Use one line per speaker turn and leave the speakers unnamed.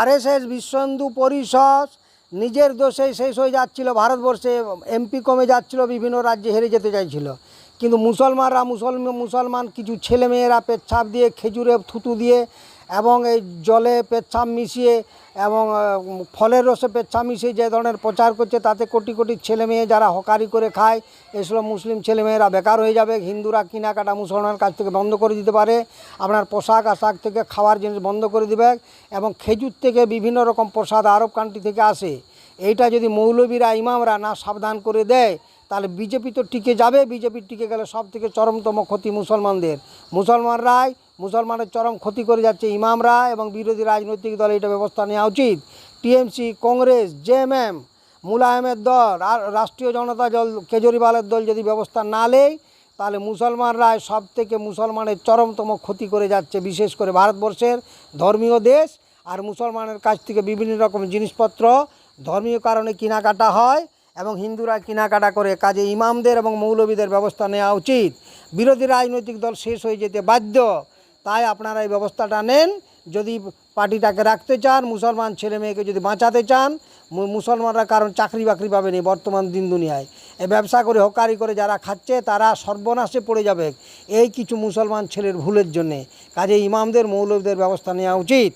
RSS বিশ্ব হিন্দু পরিষদ নিজের দোষেই শেষ হয়ে যাচ্ছিল, ভারতবর্ষে এমপি কমে যাচ্ছিল, বিভিন্ন রাজ্যে হেরে যেতে চাইছিল। কিন্তু মুসলমান কিছু ছেলেমেয়েরা পেচ্ছাপ দিয়ে, খেজুরে থুতু দিয়ে এবং এই জলে পেচ্ছাপ মিশিয়ে এবং ফলের রসে পেচ্ছাপ মিশিয়ে যে ধরনের প্রচার করছে, তাতে কোটি কোটি ছেলেমেয়ে যারা হকারি করে খায়, এসব মুসলিম ছেলেমেয়েরা বেকার হয়ে যাবে। হিন্দুরা কেনাকাটা মুসলমানের কাছ থেকে বন্ধ করে দিতে পারে, আপনার পোশাক আশাক থেকে খাওয়ার জিনিস বন্ধ করে দেবে, এবং খেজুর থেকে বিভিন্ন রকম প্রসাদ আরব কান্ট্রি থেকে আসে। এইটা যদি মৌলবীরা ইমামরা না সাবধান করে দেয়, তাহলে বিজেপি তো টিকে যাবে। বিজেপি টিকে গেলে সব থেকে চরমতম ক্ষতি মুসলমানরাই মুসলমানের চরম ক্ষতি করে যাচ্ছে। ইমামরা এবং বিরোধী রাজনৈতিক দল এটা ব্যবস্থা নেওয়া উচিত। টিএমসি, কংগ্রেস, জেএমএম, মুলায়মের দল আর রাষ্ট্রীয় জনতা দল, কেজরিওয়ালের দল যদি ব্যবস্থা না নেয়, তাহলে মুসলমানরাই সব থেকে মুসলমানের চরমতম ক্ষতি করে যাচ্ছে। বিশেষ করে ভারতবর্ষের ধর্মীয় দেশ, আর মুসলমানের কাছ থেকে বিভিন্ন রকম জিনিসপত্র ধর্মীয় কারণে কেনাকাটা হয় এবং হিন্দুরা কেনাকাটা করে। কাজে ইমামদের এবং মৌলবীদের ব্যবস্থা নেওয়া উচিত। বিরোধী রাজনৈতিক দল শেষ হয়ে যেতে বাধ্য। তাই আপনারা এই ব্যবস্থাটা নেন। যদি পার্টিটাকে রাখতে চান, মুসলমান ছেলে মেয়েকে যদি বাঁচাতে চান, মুসলমানরা কারণ চাকরি বাকরি পাবেনি বর্তমান দিন দুনিয়ায়। এই ব্যবসা করে হকারি করে যারা খাচ্ছে, তারা সর্বনাশে পড়ে যাবে এই কিছু মুসলমান ছেলের ভুলের জন্যে। কাজে ইমামদের মৌলবীদের ব্যবস্থা নেওয়া উচিত।